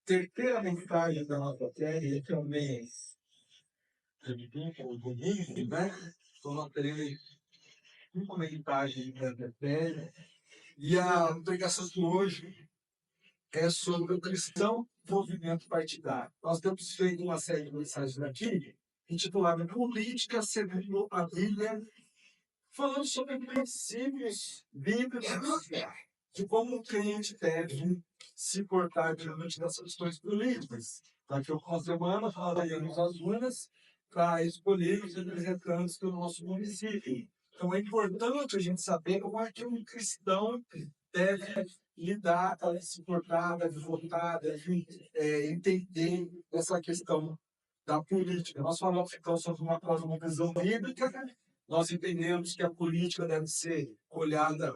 Terceira mensagem da nossa série é o mês o domingo, né? Então nós teremos uma mensagem da série. E a pregação de hoje é sobre o cristão movimento partidário. Nós temos feito uma série de mensagens aqui, intitulada Política segundo a Bíblia, falando sobre princípios bíblicos de como o crente deve se portar diante dessas questões políticas. Daqui a uma semana falaremos as urnas para escolher os representantes do nosso município. Então é importante a gente saber como é que um cristão deve lidar, deve se portar, deve votar, deve entender essa questão da política. Nós falamos então sobre uma visão bíblica. Nós entendemos que a política deve ser olhada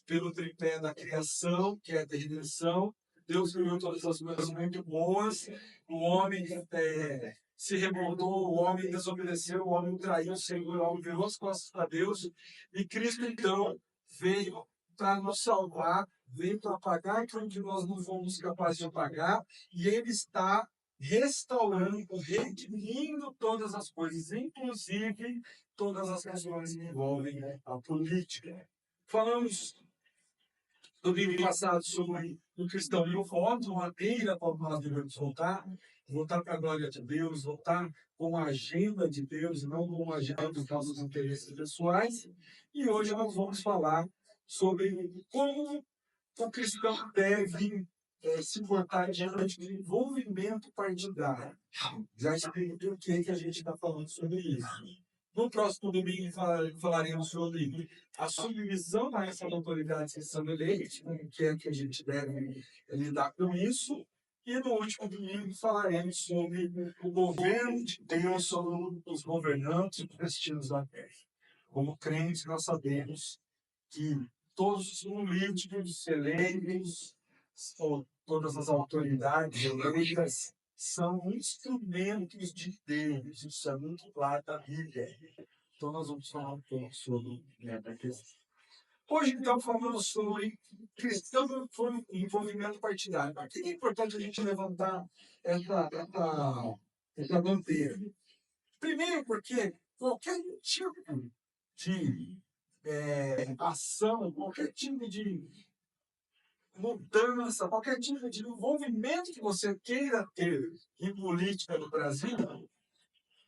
pelo tripé da criação, que é a da redenção. Deus criou todas as coisas muito boas. O homem se revoltou, o homem desobedeceu, o homem traiu o Senhor, o homem virou as costas para Deus. E Cristo, então, veio para nos salvar, veio para pagar aquilo que nós não fomos capazes de pagar. E Ele está restaurando, redimindo todas as coisas, inclusive todas as questões que envolvem a política. Falamos no vídeo passado sobre o cristão e o voto, uma maneira como nós devemos voltar para a glória de Deus, voltar com a agenda de Deus, não com a agenda dos nossos interesses pessoais. E hoje nós vamos falar sobre como o cristão deve se portar diante do envolvimento partidário. Já expliquei o que a gente está falando sobre isso. No próximo domingo falaremos sobre a submissão a essa autoridade que são eleitos, como que é que a gente deve lidar com isso. E no último domingo falaremos sobre o governo de Deus sobre os governantes e os destinos da terra. Como crentes, nós sabemos que todos os políticos eleitos, ou todas as autoridades eleitas, são instrumentos de Deus. Isso é muito claro da Bíblia. Então, nós vamos falar um pouco sobre a questão. Hoje, então, falamos sobre cristão no envolvimento partidário. Por que é importante a gente levantar essa bandeira? Primeiro, porque qualquer tipo de ação, qualquer tipo de mudança, qualquer tipo de envolvimento que você queira ter em política no Brasil,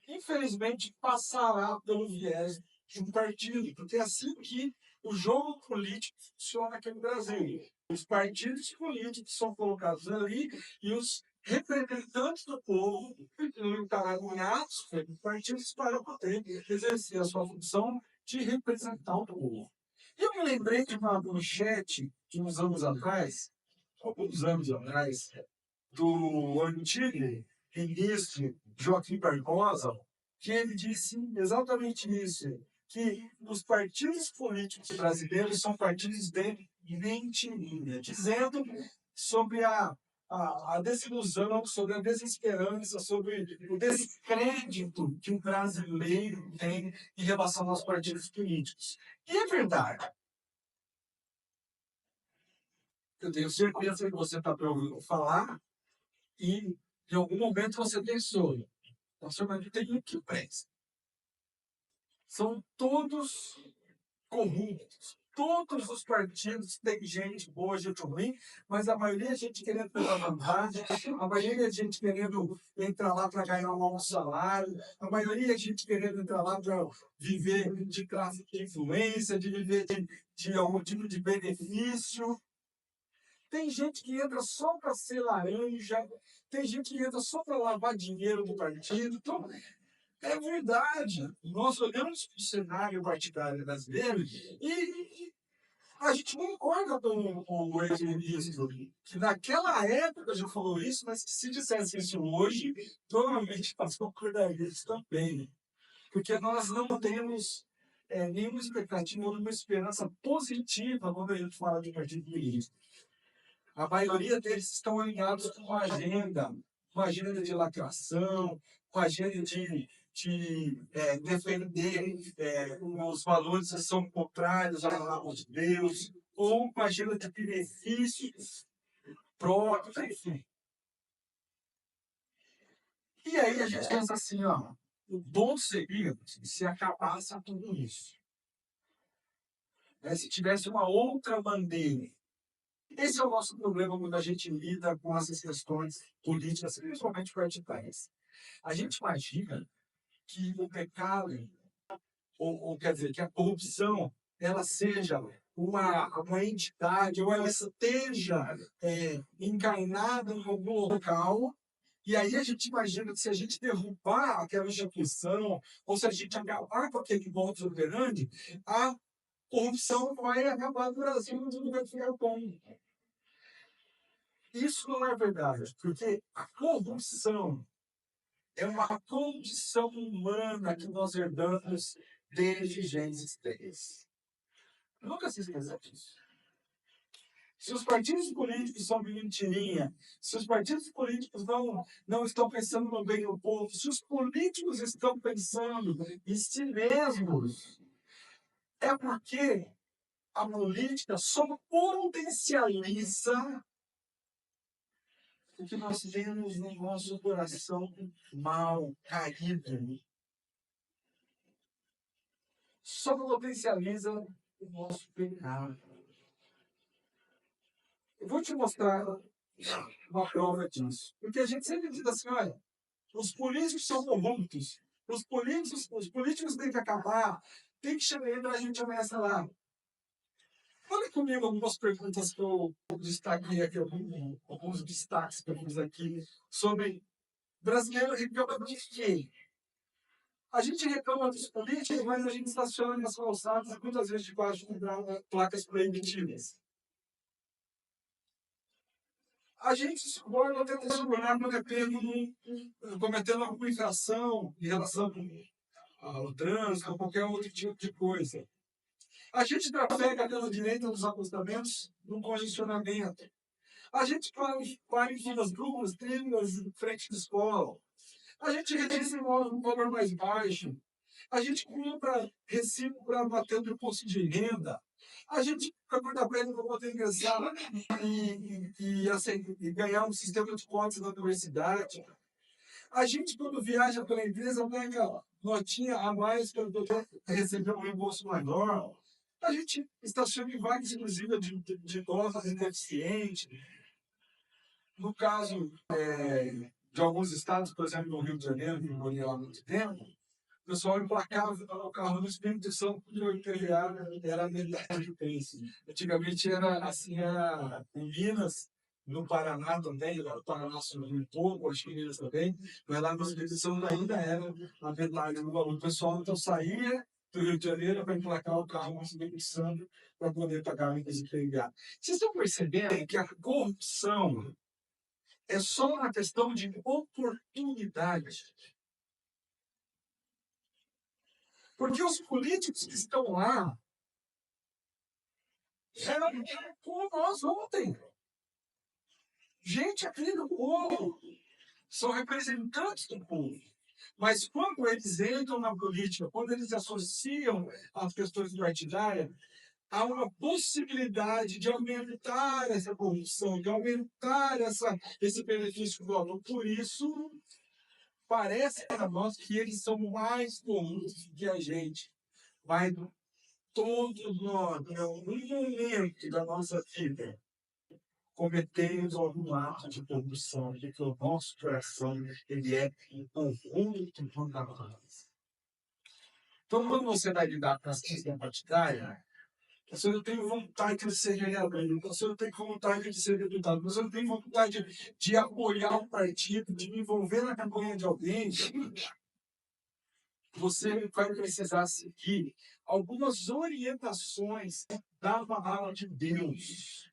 infelizmente passará pelo viés de um partido, porque é assim que o jogo político funciona aqui no Brasil. Os partidos políticos são colocados ali e os representantes do povo encarregados pelos partidos para poder exercer a sua função de representar o povo. Eu me lembrei de uma manchete de uns anos atrás, alguns anos atrás, do antigo ministro Joaquim Barbosa, que ele disse exatamente isso, que os partidos políticos brasileiros são partidos de mentirinha, dizendo sobre a desilusão, sobre a desesperança, sobre o descrédito que o brasileiro tem em relação aos partidos políticos. E é verdade. Eu tenho certeza que você está ouvindo falar e, em algum momento, você pensou, nossa, mas tem um que presta. São todos corruptos. Todos os partidos têm gente boa, gente ruim, mas a maioria é gente querendo pegar vantagem, a maioria é gente querendo entrar lá para ganhar um bom salário, a maioria é gente querendo entrar lá para viver de tráfico de influência, de viver de algum tipo de benefício. Tem gente que entra só para ser laranja, tem gente que entra só para lavar dinheiro do partido. Então, é verdade. Nós olhamos para o cenário partidário brasileiro e a gente não concorda com o ex-ministro, que naquela época já falou isso, mas que se dissesse isso hoje, provavelmente nós concordaríamos também. Porque nós não temos nenhuma expectativa, nenhuma esperança positiva quando a gente fala de partido político. A maioria deles estão alinhados com a uma agenda de lacração, com a agenda de defender os valores que são contrários à palavra de Deus, ou com a agenda de benefícios próprios, enfim. E aí a gente pensa assim, ó, o bom seria se acabasse tudo isso, né? Se tivesse uma outra bandeira. Esse é o nosso problema quando a gente lida com essas questões políticas, principalmente partidárias. A gente imagina que o pecado, ou quer dizer, que a corrupção, ela seja uma entidade, ou ela esteja encarnada em algum local, e aí a gente imagina que se a gente derrubar aquela instituição, ou se a gente acabar com aquele modus operandi, a corrupção vai acabar no Brasil e tudo vai ficar bom. Isso não é verdade, porque a corrupção é uma condição humana que nós herdamos desde Gênesis 3. Nunca se esqueça disso. Se os partidos políticos são de mentirinha, se os partidos políticos não estão pensando no bem do povo, se os políticos estão pensando em si mesmos, é porque a política só potencializa o que nós temos no nosso coração mal, caído. Só potencializa o nosso pecado. Eu vou te mostrar uma prova disso. Porque a gente sempre diz assim, olha, os políticos são corruptos, os políticos têm que acabar, tem que chegar a gente ameaça lá. Olha comigo algumas perguntas que eu destaquei aqui, alguns destaques que eu fiz aqui sobre brasileiro reclama de quê? A gente reclama dos políticos, mas a gente estaciona nas calçadas muitas vezes debaixo de placas proibitivas. A gente escolhe ou tenta segurar quando é pego cometendo alguma infração em relação ao trânsito ou qualquer outro tipo de coisa. A gente trafega pela direita dos acostamentos no congestionamento. A gente para em filas duplas, trilhas em frente de escola. A gente registra imóvel um valor mais baixo. A gente compra recibo para bater o imposto de renda. A gente procura prêmio para poder ingressar e ganhar um sistema de cotas na universidade. A gente, quando viaja pela empresa, pega notinha a mais para poder receber um reembolso maior. A gente estaciona em vagas exclusivas de idosos e deficientes. No caso de alguns estados, por exemplo, no Rio de Janeiro, que eu morei lá há muito tempo, o pessoal emplacava o carro no Espírito Santo porque o IPVA era metade do preço. Antigamente era assim, era em Minas, no Paraná também, no Paraná subiu um pouco, acho que em Minas também, mas lá no Espírito Santo ainda era a metade do valor. O pessoal então saía do Rio de Janeiro para emplacar o carro no Espírito Santo para poder pagar o IPVA. Vocês estão percebendo que a corrupção é só uma questão de oportunidade. Porque os políticos que estão lá eram como nós ontem. Gente aqui do povo. São representantes do povo. Mas quando eles entram na política, quando eles associam as questões partidárias, há uma possibilidade de aumentar essa corrupção, de aumentar esse benefício do aluno. Por isso, parece para nós que eles são mais corruptos que a gente. Mas todos nós, em algum momento da nossa vida, cometemos algum ato de corrupção, porque o nosso coração ele é corrupto por natureza. Então, quando você vai lidar com essa questão partidária, você não tem vontade de ser vereador, você não tem vontade de ser deputado, você não tem vontade de apoiar um partido, de me envolver na campanha de alguém, você vai precisar seguir algumas orientações da palavra de Deus,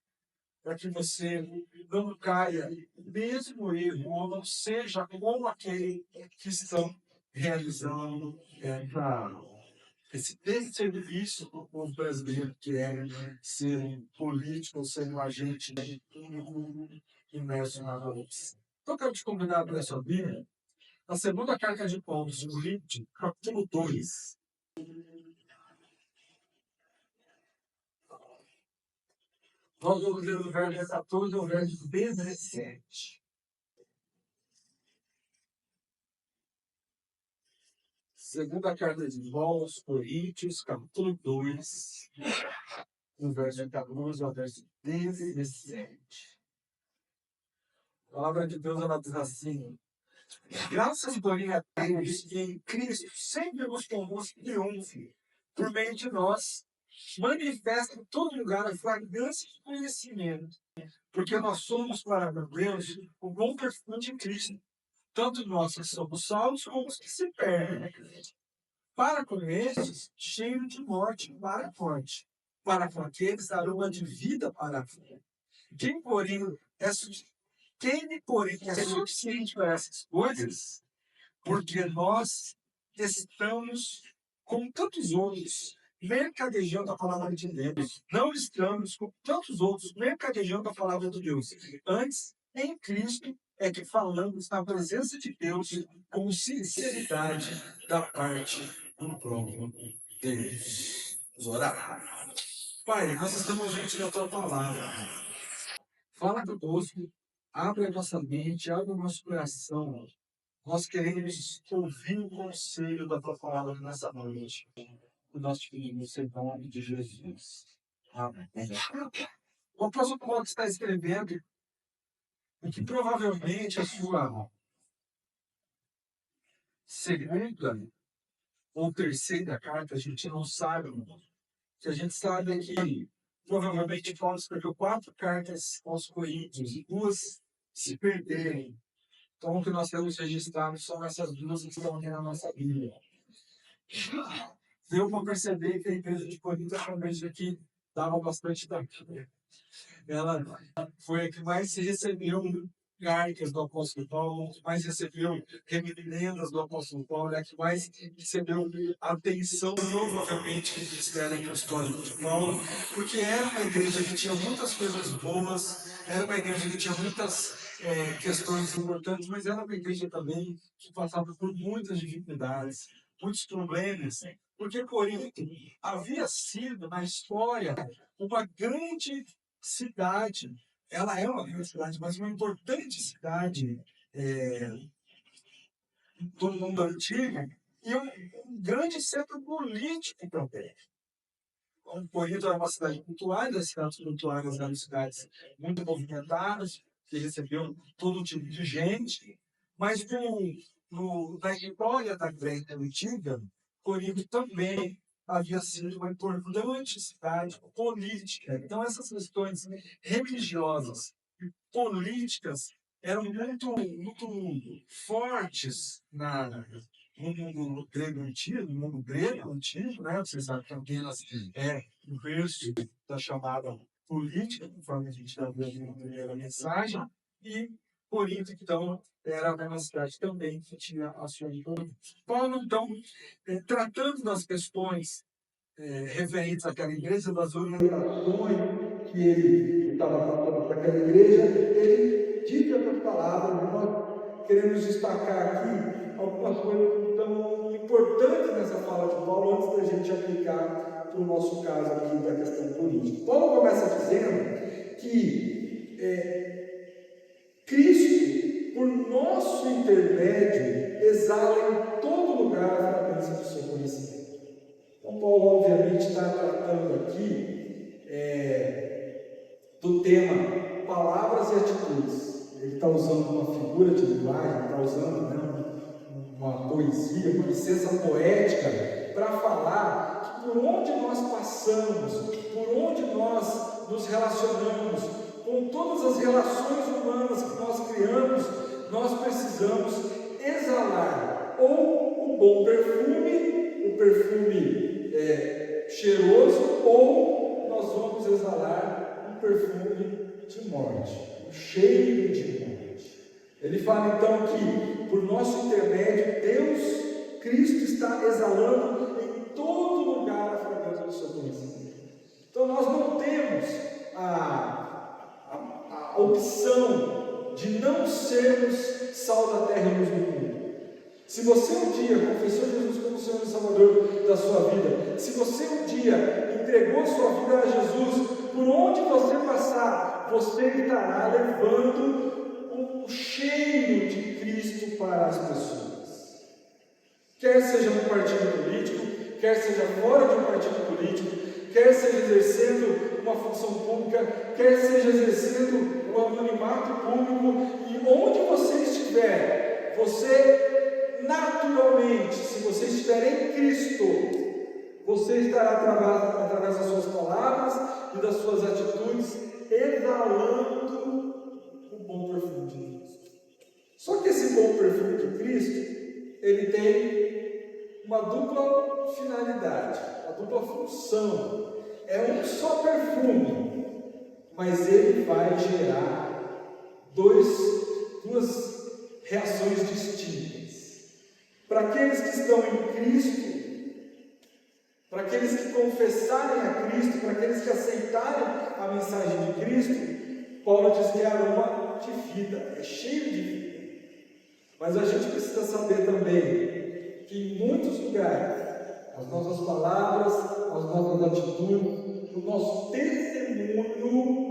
para que você não caia no mesmo erro, ou não seja como aquele que estão realizando esse desserviço para os brasileiros, que é ser um político, ser um agente público imerso na corrupção. Então, eu quero te convidar para essa Bíblia, na segunda carta de Paulo, de Coríntios, capítulo 2. Nós vamos ler o verso 14 ao verso 17. Segunda carta de Paulo aos Coríntios, capítulo 2, no verso 14 ao verso 17. A palavra de Deus, ela diz assim: graças, porém, a Deus que em Cristo sempre nos conduz triunfe por meio de nós, manifesta em todo lugar a fragrância de conhecimento, porque nós somos para Deus o bom perfume de Cristo, tanto nós que somos salvos como os que se perdem. Para com estes, cheio de morte para a morte, para com aqueles aroma de vida para a vida. Quem, porém, é, quem, porém, é suficiente para essas coisas, porque nós estamos, como tantos outros, mercadejando a palavra de Deus. Não estamos, como tantos outros, mercadejando a palavra de Deus. Antes, em Cristo, é que falamos na presença de Deus com sinceridade da parte do próprio Deus. Vamos orar. Pai, nós estamos diante da tua palavra. Fala conosco, abre a nossa mente, abre o nosso coração. Nós queremos ouvir o conselho da tua palavra nessa noite. Nós te pedimos em nome de Jesus. Amém. O apóstolo Paulo está escrevendo o que provavelmente a sua segunda ou terceira carta, a gente não sabe, que a gente sabe é que provavelmente Paulo escreveu 4 cartas aos Coríntios e 2 se perderem. Então, o que nós temos registrado são essas 2 que estão aqui na nossa Bíblia. Deu para perceber que a igreja de Corinto é uma igreja que dava bastante daqui. Ela foi a que mais recebeu cartas do apóstolo Paulo, que mais recebeu reminiscências do apóstolo Paulo, é a que mais recebeu atenção, provavelmente, que ministério apostólico de Paulo, porque era uma igreja que tinha muitas coisas boas, era uma igreja que tinha muitas questões importantes, mas era uma igreja também que passava por muitas dificuldades, muitos problemas, porque Corinto havia sido, na história, uma grande cidade. Ela é uma grande cidade, mas uma importante cidade do mundo antigo e um grande centro político também. Corinto era uma cidade cultural, as cidades culturais eram cidades muito movimentadas, que recebiam todo tipo de gente, mas na história da Grécia Antiga, Corinto também havia sido uma importante cidade política. Então, essas questões religiosas e políticas eram muito fortes no mundo grego antigo, no mundo grego antigo, né? Vocês sabem que Atenas é o berço da chamada política, conforme a gente está vendo na primeira mensagem, e Corinto, então, era uma cidade também que tinha a sua economia. Paulo, então, tratando das questões referentes àquela igreja, das orientações que ele estava passando para aquela igreja, ele disse essas palavras, e nós queremos destacar aqui algumas coisas que são importantes nessa fala de Paulo, antes da gente aplicar para o nosso caso aqui da questão política. Paulo começa dizendo que Cristo, por nosso intermédio, exala em todo lugar a fragrância do seu conhecimento. Então, Paulo, obviamente, está tratando aqui do tema palavras e atitudes. Ele está usando uma figura de linguagem, está usando uma poesia, uma licença poética, para falar que por onde nós passamos, por onde nós nos relacionamos, com todas as relações humanas que nós criamos, nós precisamos exalar ou o bom perfume, o perfume cheiroso, ou nós vamos exalar um perfume de morte, um cheiro de morte. Ele fala então que por nosso intermédio Deus, Cristo, está exalando em todo lugar a fragrância do seu conhecimento. Então nós não temos a opção de não sermos sal da terra e luz do mundo. Se você um dia confessou Jesus como Senhor e Salvador da sua vida, se você um dia entregou sua vida a Jesus, por onde você passar, você estará levando o cheiro de Cristo para as pessoas. quer seja num partido político, quer seja fora de um partido político, quer seja exercendo uma função pública, quer seja exercendo o anonimato público, e onde você estiver, você naturalmente, se você estiver em Cristo, você estará através das suas palavras e das suas atitudes, exalando o bom perfume de Cristo. Só que esse bom perfume de Cristo, ele tem uma dupla finalidade, uma dupla função. É um só perfume, mas ele vai gerar duas reações distintas. Para aqueles que estão em Cristo, para aqueles que confessarem a Cristo, para aqueles que aceitarem a mensagem de Cristo, Paulo diz que é aroma de vida, é cheio de vida. Mas a gente precisa saber também que em muitos lugares, as nossas palavras, as nossas atitudes, o nosso testemunho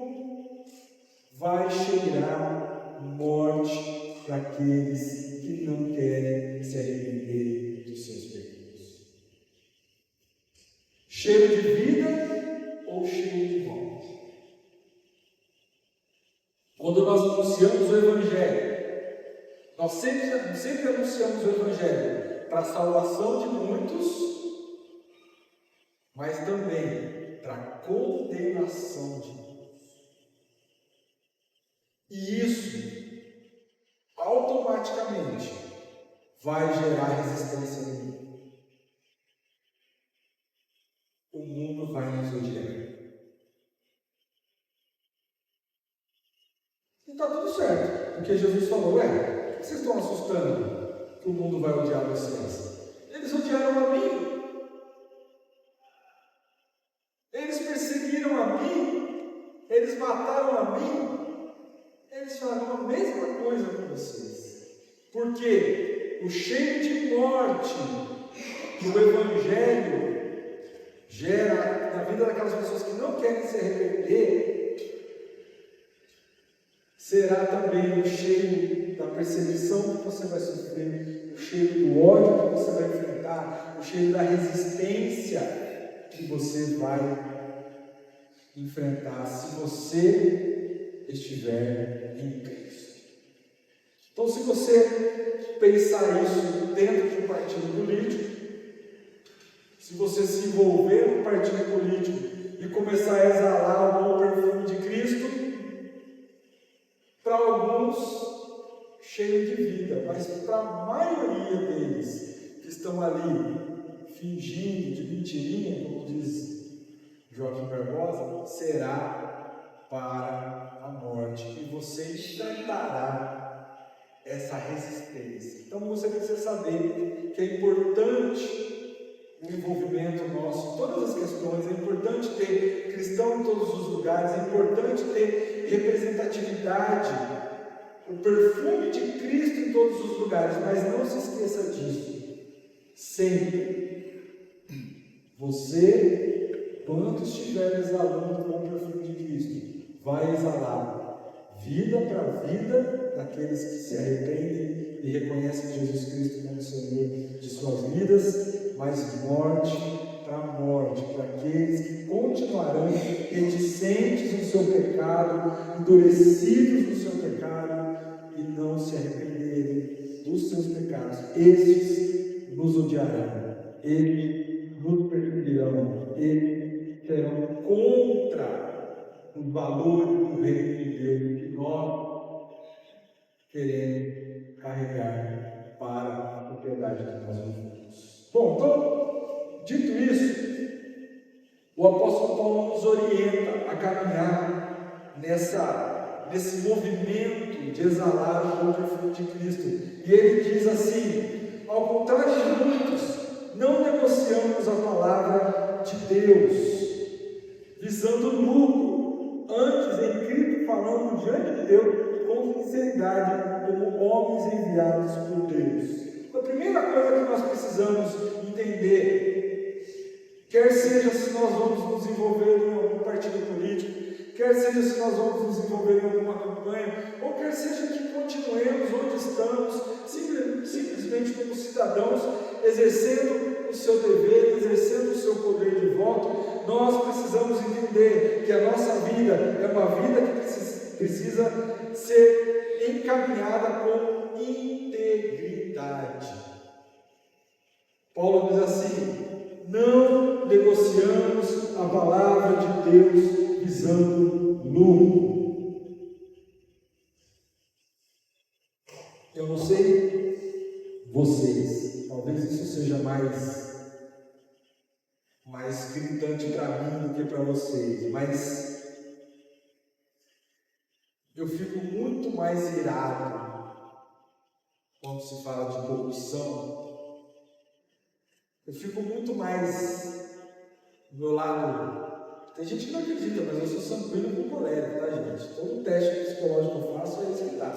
vai cheirar morte para aqueles que não querem se arrepender dos seus pecados. Cheiro de vida ou cheiro de morte? Quando nós anunciamos o Evangelho, nós sempre anunciamos o Evangelho para a salvação de muitos, mas também para a condenação de muitos. E isso, automaticamente, vai gerar resistência no mundo. O mundo vai nos odiar. E está tudo certo, porque Jesus falou, por que vocês estão assustando que o mundo vai odiar vocês? Eles odiaram a mim. Eles perseguiram a mim. Eles mataram a mim. Eles farão a mesma coisa com vocês. Porque o cheiro de morte que o Evangelho gera na vida daquelas pessoas que não querem se arrepender, será também o cheiro da perseguição que você vai sofrer, o cheiro do ódio que você vai enfrentar, o cheiro da resistência que você vai enfrentar se você estiver em Cristo. Então, se você pensar isso dentro de um partido político, se você se envolver no partido político e começar a exalar o bom perfume de Cristo, para alguns, cheio de vida, mas para a maioria deles que estão ali fingindo de mentirinha, como diz Joaquim Barbosa, será para a morte. E você enfrentará essa resistência. Então você precisa saber que é importante o envolvimento nosso em todas as questões, é importante ter cristão em todos os lugares, é importante ter representatividade, o perfume de Cristo em todos os lugares, mas não se esqueça disso, sempre, você, quando estiver exalando o bom perfume de Cristo, vai exalar vida para vida daqueles que se arrependem e reconhecem Jesus Cristo como Senhor de suas vidas, mas morte para morte, para aqueles que continuarão reticentes no seu pecado, endurecidos no seu pecado e não se arrependerem dos seus pecados. Estes nos odiarão, eles nos perseguirão, eles serão contra o valor do reino de Deus que nós queremos carregar para a propriedade que nós vivemos. Bom, então, dito isso, o apóstolo Paulo nos orienta a caminhar nesse movimento de exalar o bom perfume de Cristo. E ele diz assim: ao contrário de muitos, não negociamos a palavra de Deus, visando lucro, antes em Cristo falamos diante de Deus com sinceridade, como homens enviados por Deus. A primeira coisa que nós precisamos entender, quer seja se nós vamos nos envolver em algum partido político, quer seja se nós vamos nos envolver em alguma campanha, ou quer seja que continuemos onde estamos, simplesmente como cidadãos, exercendo o seu dever, exercendo o seu poder de voto, nós precisamos entender que a nossa vida é uma vida que precisa ser encaminhada com integridade. Paulo diz assim: não negociamos a palavra de Deus visando lucro. Eu não sei vocês, talvez isso seja mais gritante para mim do que para vocês, mas eu fico muito mais irado quando se fala de corrupção. Eu fico muito mais do meu lado. Tem gente que não acredita, mas eu sou sanguíneo com colérico, tá, gente? Todo teste psicológico que eu faço é isso que dá.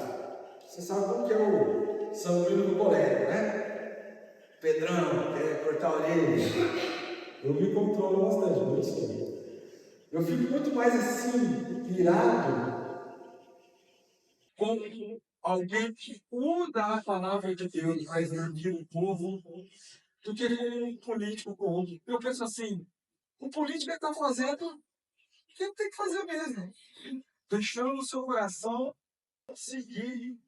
Você sabe como que é o sanguíneo com colérico, né? Pedrão, quer cortar a orelha. Eu me controlo bastante, não sei. Eu fico muito mais assim, irado, Com alguém que usa a palavra de Deus para exercer o povo do que com um político corrupto. Eu penso assim, o político está fazendo o que ele tem que fazer mesmo. Deixando o seu coração seguir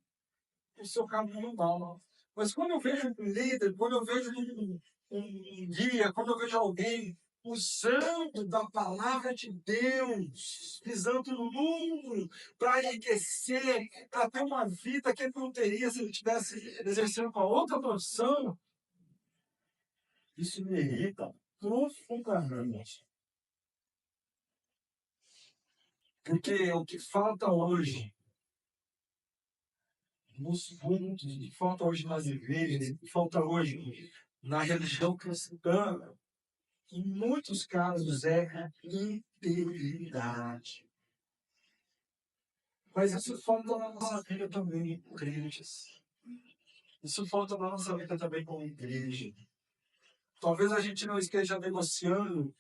o seu caminho mal. Mas quando eu vejo um líder, quando eu vejo um guia, quando eu vejo alguém usando da palavra de Deus, visando o lucro para enriquecer, para ter uma vida que ele não teria se ele estivesse exercendo uma outra profissão, isso me irrita profundamente. Porque o que falta hoje nos fundos, o que falta hoje nas igrejas, o que falta hoje na religião cristã, em muitos casos é integridade. Mas isso falta na nossa vida também, crentes. Isso falta na nossa vida também como igreja. Talvez a gente não esteja negociando,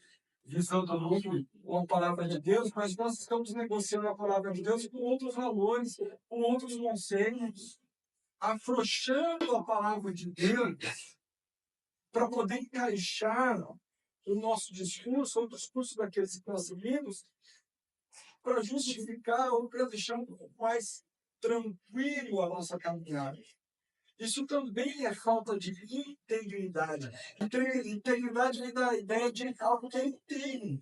visando lucro com a palavra de Deus, mas nós estamos negociando a palavra de Deus com outros valores, com outros conceitos, afrouxando a palavra de Deus para poder encaixar o nosso discurso, ou o discurso daqueles que nós seguimos, para justificar ou para deixar um pouco mais tranquilo a nossa caminhada. Isso também é falta de integridade. Integridade vem da ideia de algo que é inteiro.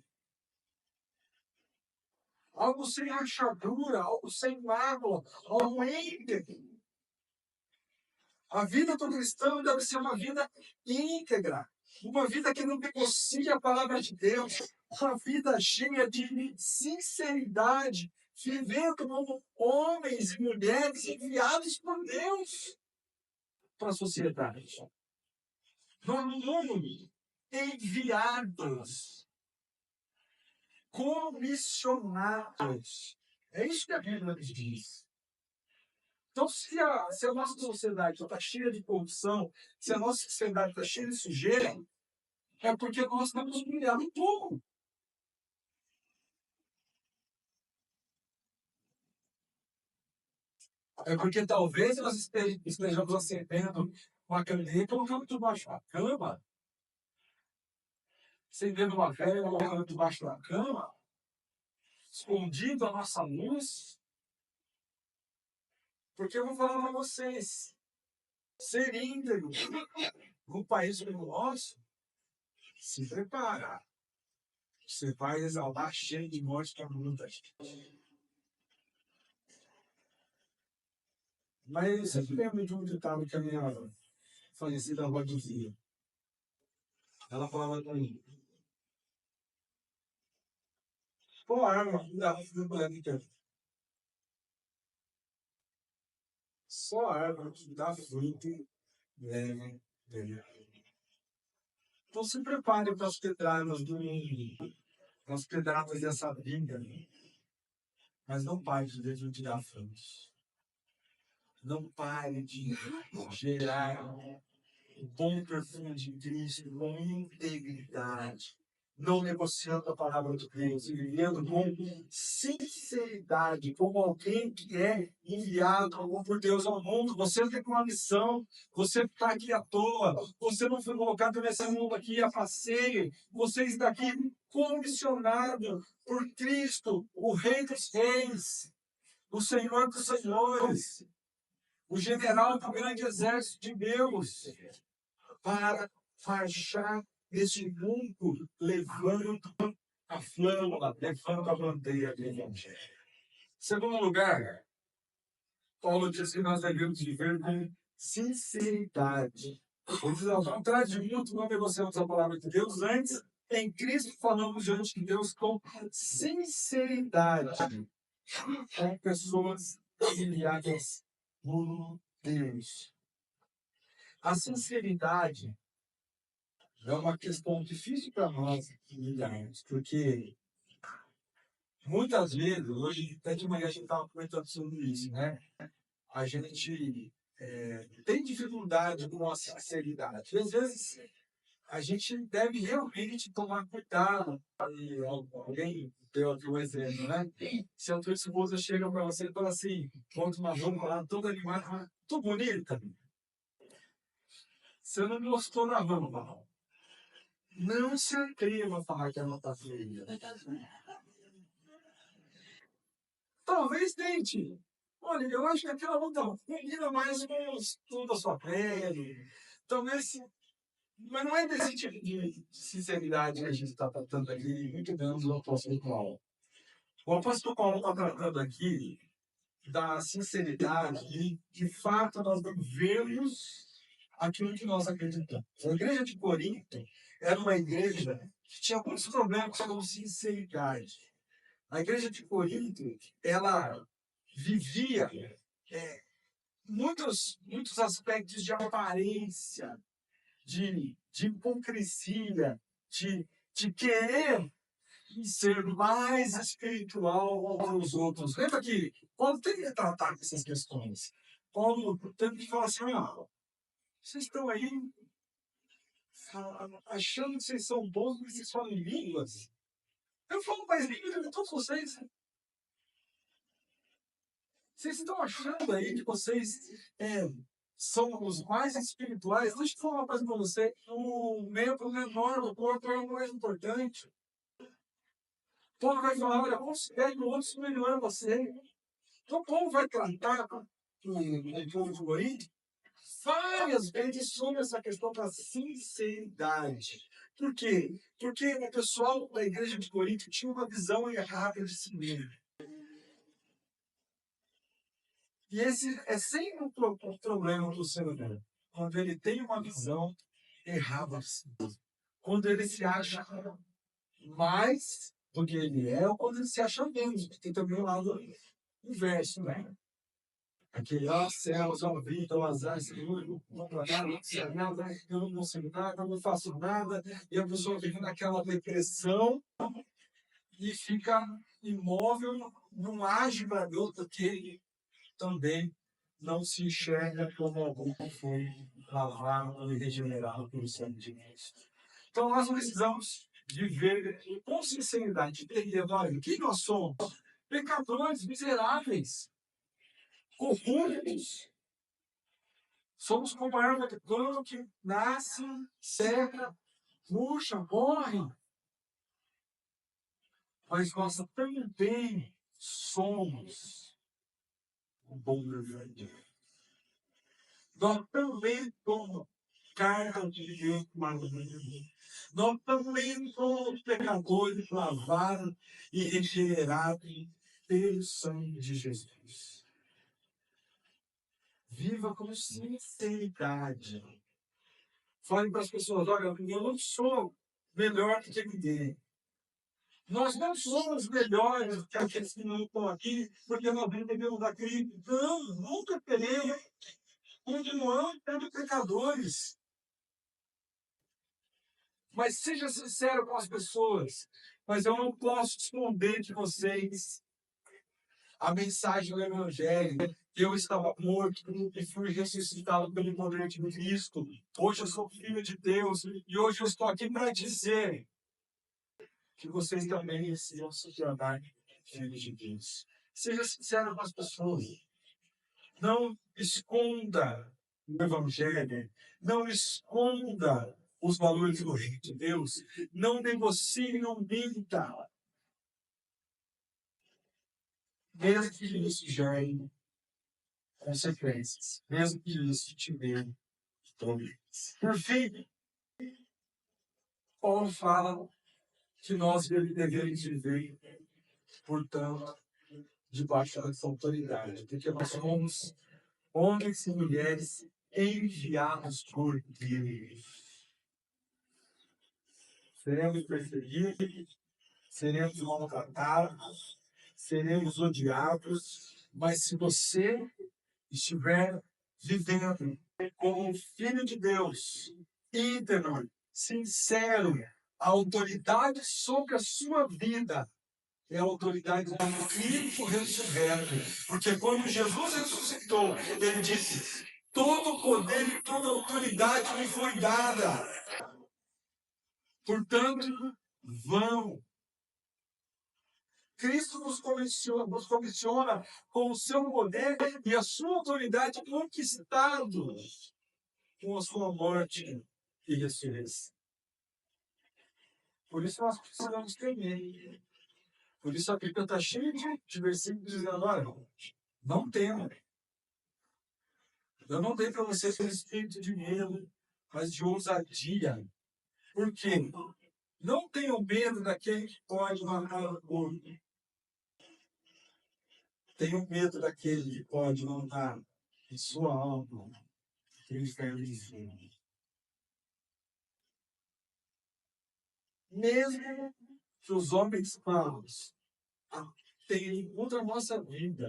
Algo sem rachadura, algo sem mágoa, algo íntegro. A vida do cristão deve ser uma vida íntegra. Uma vida que não negocia a palavra de Deus. Uma vida cheia de sinceridade. Vivendo como homens e mulheres enviados por Deus para a sociedade. Nós enviados. Comissionados. É isso que a Bíblia nos diz. Então, se a nossa sociedade está cheia de corrupção, se a nossa sociedade está cheia de sujeira, é porque nós estamos humilhando um pouco. É porque talvez nós estejamos acendendo uma candeia colocando debaixo da cama, acendendo uma vela colocando debaixo da cama, escondido a nossa luz. Porque eu vou falar para vocês, ser íntegro num país como o nosso, se prepara. Você vai exalar cheio de morte para muita gente. Mas eu sempre lembro de um ditado que a minha falecida avó dizia. Ela falava para mim, qual arma da República? Só arma que dá fruto leve dele. Então se prepare para as pedradas do mundo, para as pedradas dessa vida, mas não pare de desviar frutos. Não pare de gerar um bom perfume de Cristo com integridade. não negociando a palavra de Deus e vivendo com sinceridade, como alguém que é enviado por Deus ao mundo. Você tem uma missão, você está aqui à toa, você não foi colocado nesse mundo aqui a passeio, você está aqui comissionado por Cristo, o Rei dos Reis, o Senhor dos Senhores, o general do grande exército de Deus, para marchar nesse mundo, levando a flâmula, levando a bandeira do Evangelho. Segundo lugar, Paulo diz que nós devemos viver com sinceridade. Ele diz, ao contrário de muito, não negociamos a palavra de Deus, antes, em Cristo, falamos diante de Deus com sinceridade, com pessoas enviadas por Deus. A sinceridade é uma questão difícil para nós lidarmos, porque muitas vezes, hoje, até de manhã a gente estava comentando sobre isso, né? A gente tem dificuldade com a sinceridade. Às vezes, a gente deve realmente tomar cuidado. E alguém deu aqui um exemplo, né? Se a tua esposa chega para você e fala assim, conta uma roupa lá, toda animada, toda bonita. Você não gostou da roupa. Não se atreva a falar que ela está feia. Talvez tente. Olha, eu acho que aquela roupa combina mais com o tom da sua pele. Talvez, mas não é desse tipo de sinceridade que a gente está tratando aqui, muito menos o apóstolo Paulo. O apóstolo Paulo está tratando aqui da sinceridade e, de fato, nós devemos aquilo que nós acreditamos. A igreja de Corinto era uma igreja que tinha muitos problemas com sinceridade. A igreja de Corinto, ela vivia muitos aspectos de aparência, de hipocrisia, de querer ser mais espiritual que os outros. Lembra que Paulo tem que tratar dessas questões. Paulo tem que falar assim, vocês estão aí achando que vocês são bons, mas vocês falam em línguas. Eu falo mais línguas de todos vocês. Vocês estão achando aí que vocês são os mais espirituais? Deixa eu falar uma coisa para você. O membro menor do corpo é o mais importante. Paulo vai falar, olha, considere o outro superior a você. Então, Paulo vai tratar com o povo de Corinto várias vezes sobre essa questão da sinceridade. Por quê? Porque o pessoal da igreja de Corinto tinha uma visão errada de si mesmo. E esse é sempre o problema do ser humano. Quando ele tem uma visão errada de si mesmo. Quando ele se acha mais do que ele é, ou quando ele se acha menos. Tem também o lado inverso, né? Aquele, céus, vida, o azar, Senhor, eu não vou nada, eu não consigo nada, eu não faço nada, e a pessoa fica naquela depressão e fica imóvel, não age para Deus, porque ele também não se enxerga como alguém que foi lavado e regenerado pelo sangue de Cristo. Então nós precisamos viver com sinceridade, entender, olha, quem nós somos? Pecadores, miseráveis, corruptos. Somos como a erva de plano que nasce, seca, murcha, morre. Mas nós também somos o bom evangelho. Nós também somos carta de Deus maravilhosa. Nós também somos pecadores lavados e regenerados pelo sangue de Jesus. Viva com sinceridade. Fale para as pessoas, olha, eu não sou melhor do que ninguém. Nós não somos melhores que aqueles que não estão aqui, porque nós recebemos da Cristo. Não, nunca teremos. Continuamos sendo pecadores. Mas seja sincero com as pessoas. Mas eu não posso esconder de vocês a mensagem do Evangelho. Eu estava morto e fui ressuscitado pelo poder de Cristo. Hoje eu sou filho de Deus e hoje eu estou aqui para dizer que vocês também sejam se tornar filhos de Deus. Seja sincero com as pessoas. Não esconda o Evangelho. Não esconda os valores do reino de Deus. Não negocie, não minta. Mesmo que isso gere consequências. Mesmo que isso tiver problemas. Por fim, Paulo fala que nós devemos viver, portanto, debaixo dessa autoridade, porque nós somos homens e mulheres enviados por Deus. Seremos perseguidos, seremos maltratados, seremos odiados, mas se você estiver vivendo como um filho de Deus, íntegro, sincero, a autoridade sobre a sua vida é a autoridade do Cristo ressurreto. Porque quando Jesus ressuscitou, ele disse: todo o poder e toda a autoridade me foi dada. Portanto, vão. Cristo nos comissiona com o seu poder e a sua autoridade conquistados com a sua morte e ressurreição. Por isso nós precisamos temer. Por isso a Bíblia está cheia de versículos dizendo: olha, não tema. Eu não dei para vocês um espírito de medo, mas de ousadia. Por quê? Não tenham medo daquele que pode matar o corpo. Tenham medo daquele que pode matar a sua alma, aquele inferno de inferno. Mesmo que os homens maus tenham contra a nossa vida,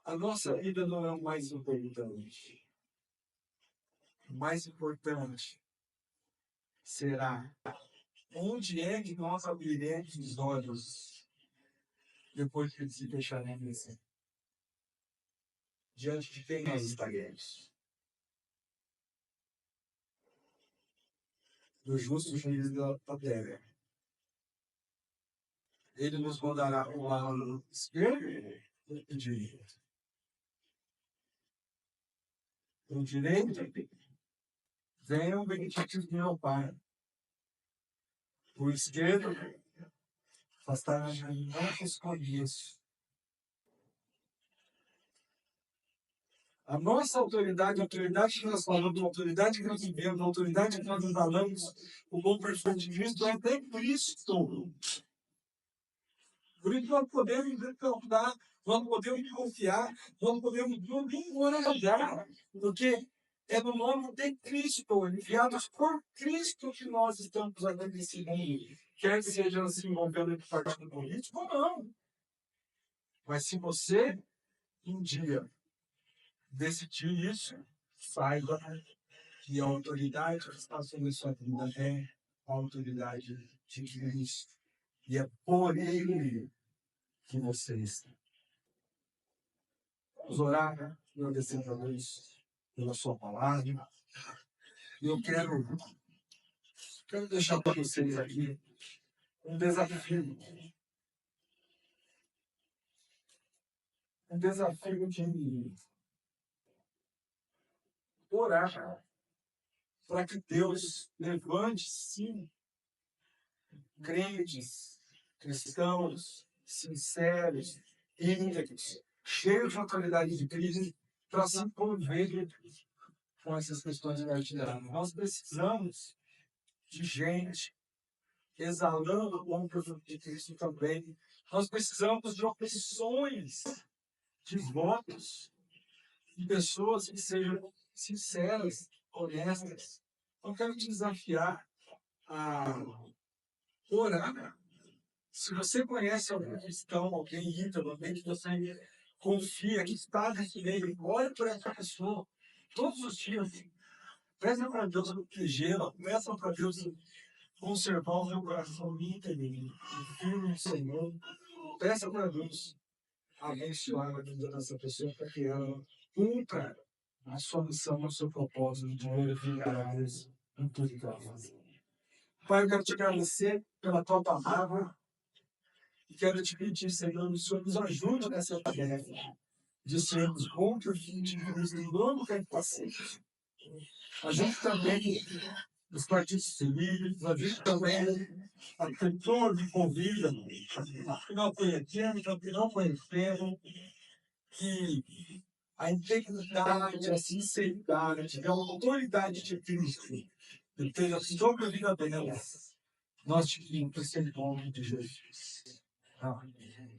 a nossa vida não é o mais importante. O mais importante será onde é que nós abriremos os olhos depois que se deixaremos assim? Diante de quem nós estaremos? Do justo juiz da terra. Ele nos mandará para o lado esquerdo e direito. O direito, venham benditos de meu Pai. O esquerdo, afastar de mim, não vos conheço. A nossa autoridade, a autoridade que nós falamos, a autoridade que nós vivemos, a autoridade que nós falamos, o bom perfume de Cristo é até Cristo. Por isso nós podemos descansar, nós podemos confiar, nós podemos nos encorajar, porque é no nome de Cristo, enviados por Cristo, que nós estamos aqui nesse mundo. Quer que seja assim, envolvendo em partido político ou não. Mas se você, um dia, decidir isso, saiba que a autoridade que está sobre a sua vida é a autoridade de Cristo. E é por Ele que você está. Vamos orar, agradecendo a Deus pela sua palavra. E eu quero deixar para vocês aqui um desafio. Um desafio de orar para que Deus levante, sim, crentes, cristãos, sinceros, íntegros, cheios de autoridade de Cristo, para se envolver com essas questões partidárias. Nós precisamos de gente exalando o bom perfume de Cristo também. Nós precisamos de opções, de votos, de pessoas que sejam sinceras, honestas. Eu quero te desafiar a orar. Se você conhece algum cristão, alguém íntegro, alguém que você confia, que está nesse meio, olhe para essa pessoa todos os dias. Peça para Deus protegê-la, peça para Deus conservar o meu coração íntegro, firme no Senhor. Peça para Deus abençoar a vida dessa pessoa para que ela cumpra a sua missão, o seu propósito de glorificar a Deus em tudo que ela faz. Pai, eu quero te agradecer pela tua palavra e quero te pedir, Senhor, o Senhor nos ajude nessa tarefa de sermos outros de Cristo em nome que paciente. Ajude também os partidos civis, ajude também a pessoas que convidam, que não conhecemos, que não conhecemos, que a integridade, a sinceridade, a autoridade de Cristo esteja sobre a vida delas. Nós te pedimos em nome de Jesus. Amém.